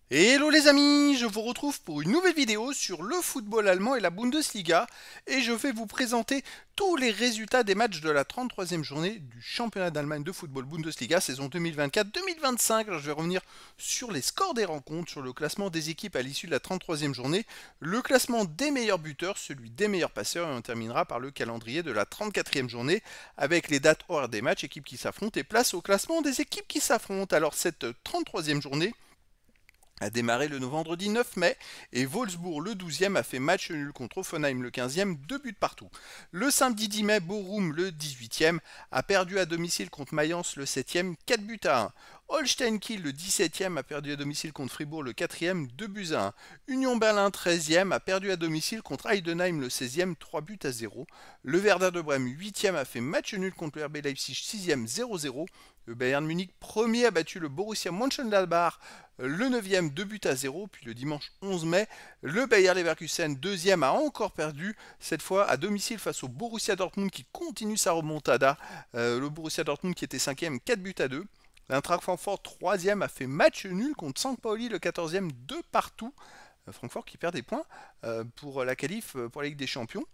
Hello les amis, je vous retrouve pour une nouvelle vidéo sur le football allemand et la Bundesliga et je vais vous présenter tous les résultats des matchs de la 33e journée du championnat d'Allemagne de football Bundesliga saison 2024-2025. Alors je vais revenir sur les scores des rencontres, sur le classement des équipes à l'issue de la 33e journée, le classement des meilleurs buteurs, celui des meilleurs passeurs et on terminera par le calendrier de la 34e journée avec les dates horaires des matchs, équipes qui s'affrontent et place au classement des équipes qui s'affrontent. Alors cette 33e journée a démarré le vendredi 9 mai et Wolfsburg le 12e a fait match nul contre Offenheim le 15e, 2 buts partout. Le samedi 10 mai, Bochum le 18e a perdu à domicile contre Mayence le 7e, 4 buts à 1. Holstein Kiel le 17e a perdu à domicile contre Fribourg le 4e, 2 buts à 1. Union Berlin 13e a perdu à domicile contre Heidenheim le 16e, 3 buts à 0. Le Werder de Brême 8e a fait match nul contre le RB Leipzig 6e, 0-0. Le Bayern Munich premier a battu le Borussia Mönchengladbach le 9e 2 buts à 0, puis le dimanche 11 mai, le Bayer Leverkusen 2e a encore perdu, cette fois à domicile face au Borussia Dortmund qui continue sa remontada. Le Borussia Dortmund qui était 5e 4 buts à 2. L'Eintracht Francfort 3e a fait match nul contre St. Pauli le 14e 2 partout. Francfort qui perd des points pour la qualif pour la Ligue des Champions.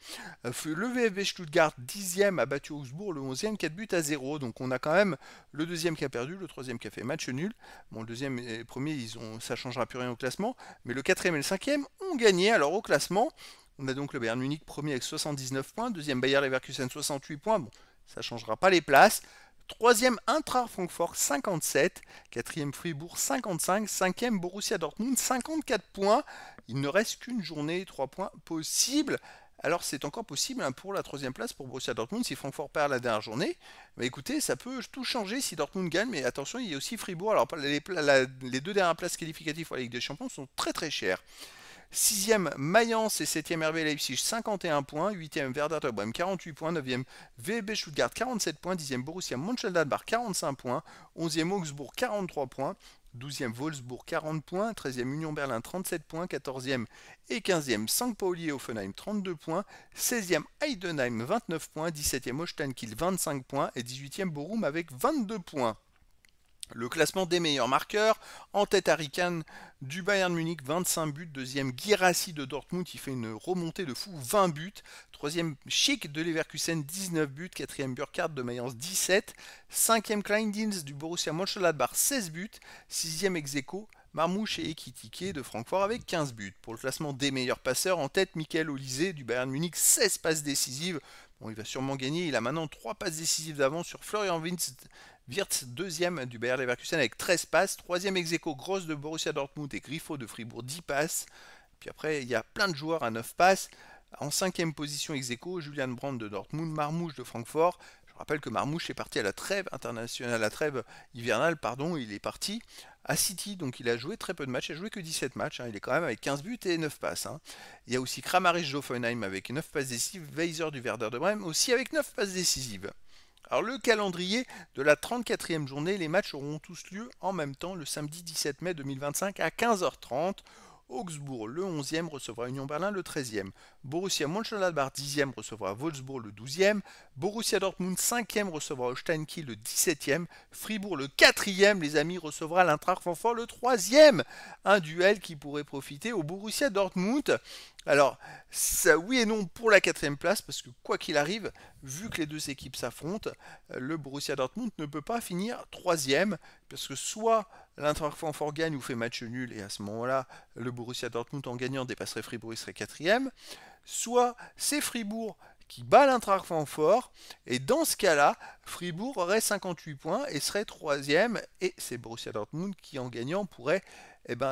Le VfB Stuttgart 10e a battu Augsbourg le 11e 4 buts à 0. Donc on a quand même le deuxième qui a perdu, le troisième qui a fait match nul. Bon, le deuxième et le premier, ça ne changera plus rien au classement. Mais le quatrième et le cinquième ont gagné. Alors au classement, on a donc le Bayern Munich premier avec 79 points, deuxième Bayer Leverkusen 68 points. Bon, ça ne changera pas les places. Troisième Eintracht Francfort 57, quatrième Fribourg 55, cinquième Borussia Dortmund 54 points. Il ne reste qu'une journée, 3 points possibles. Alors c'est encore possible pour la troisième place pour Borussia Dortmund si Francfort perd la dernière journée. Mais écoutez, ça peut tout changer si Dortmund gagne, mais attention, il y a aussi Fribourg. Alors les deux dernières places qualificatives pour la Ligue des Champions sont très très chères. 6e Mayence et 7e RB Leipzig 51 points, 8e Werder de Brême 48 points, 9e VfB Stuttgart 47 points, 10e Borussia Mönchengladbach 45 points, 11e Augsbourg 43 points, 12e Wolfsburg 40 points, 13e Union Berlin 37 points, 14e et 15e St. Pauli et Offenheim 32 points, 16e Heidenheim 29 points, 17e Holstein Kiel 25 points et 18e Bochum avec 22 points. Le classement des meilleurs marqueurs, en tête Harry Kane du Bayern Munich, 25 buts. Deuxième Guirassy de Dortmund, qui fait une remontée de fou, 20 buts. Troisième Schick de Leverkusen, 19 buts. Quatrième Burkhardt de Mayence, 17. Cinquième Kleindienst du Borussia Mönchengladbach, 16 buts. Sixième Execo, Marmouche et Ekitike de Francfort avec 15 buts. Pour le classement des meilleurs passeurs, en tête Michael Olysée du Bayern Munich, 16 passes décisives. Bon, il va sûrement gagner, il a maintenant 3 passes décisives d'avance sur Florian Wirtz, deuxième du Bayer Leverkusen avec 13 passes. Troisième ex-aequo, Gross de Borussia Dortmund et Griffo de Fribourg, 10 passes. Puis après, il y a plein de joueurs à 9 passes. En cinquième position ex-aequo, Julian Brandt de Dortmund, Marmouche de Francfort. Je rappelle que Marmouche est parti à la trêve internationale, à la trêve hivernale, pardon, il est parti à City, donc il a joué très peu de matchs, il a joué que 17 matchs, hein. Il est quand même avec 15 buts et 9 passes, hein. Il y a aussi Kramaric d'Offenheim avec 9 passes décisives, Weiser du Werder de Brême aussi avec 9 passes décisives. Alors le calendrier de la 34e journée, les matchs auront tous lieu en même temps le samedi 17 mai 2025 à 15h30. Augsbourg, le 11e, recevra Union Berlin le 13e. Borussia Mönchengladbach, 10e, recevra Wolfsburg le 12e. Borussia Dortmund, 5e, recevra Holstein Kiel le 17e. Fribourg, le 4e, les amis, recevra l'Eintracht Francfort le 3e. Un duel qui pourrait profiter au Borussia Dortmund. Alors, ça, oui et non pour la 4e place, parce que quoi qu'il arrive, vu que les deux équipes s'affrontent, le Borussia Dortmund ne peut pas finir 3e, parce que soit l'Eintracht Francfort gagne ou fait match nul, et à ce moment-là, le Borussia Dortmund en gagnant dépasserait Fribourg, il serait 4e, soit c'est Fribourg qui bat l'Eintracht Francfort, et dans ce cas-là, Fribourg aurait 58 points et serait 3e, et c'est Borussia Dortmund qui en gagnant pourrait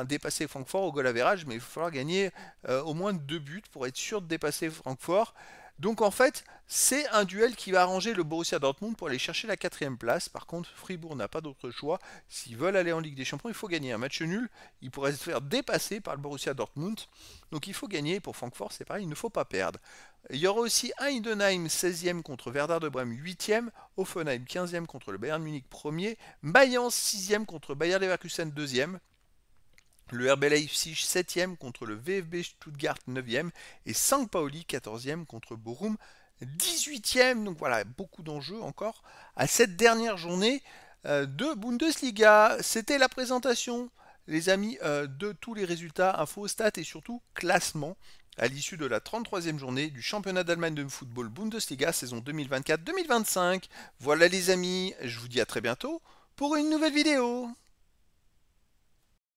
dépasser Francfort au goal average, mais il va falloir gagner au moins 2 buts pour être sûr de dépasser Francfort. Donc en fait, c'est un duel qui va arranger le Borussia Dortmund pour aller chercher la 4e place. Par contre, Fribourg n'a pas d'autre choix. S'ils veulent aller en Ligue des Champions, il faut gagner un match nul. Ils pourraient se faire dépasser par le Borussia Dortmund. Donc il faut gagner. Pour Francfort, c'est pareil, il ne faut pas perdre. Il y aura aussi Heidenheim 16e contre Werder de Brême 8e, Offenheim 15e contre le Bayern Munich 1er, Mayence 6e contre Bayer Leverkusen 2e. Le RB Leipzig 7e contre le VfB Stuttgart 9e et St. Pauli 14e contre Bochum 18e. Donc voilà, beaucoup d'enjeux encore à cette dernière journée de Bundesliga. C'était la présentation les amis, de tous les résultats, infos, stats et surtout classement à l'issue de la 33e journée du championnat d'Allemagne de football Bundesliga saison 2024-2025. Voilà les amis, je vous dis à très bientôt pour une nouvelle vidéo.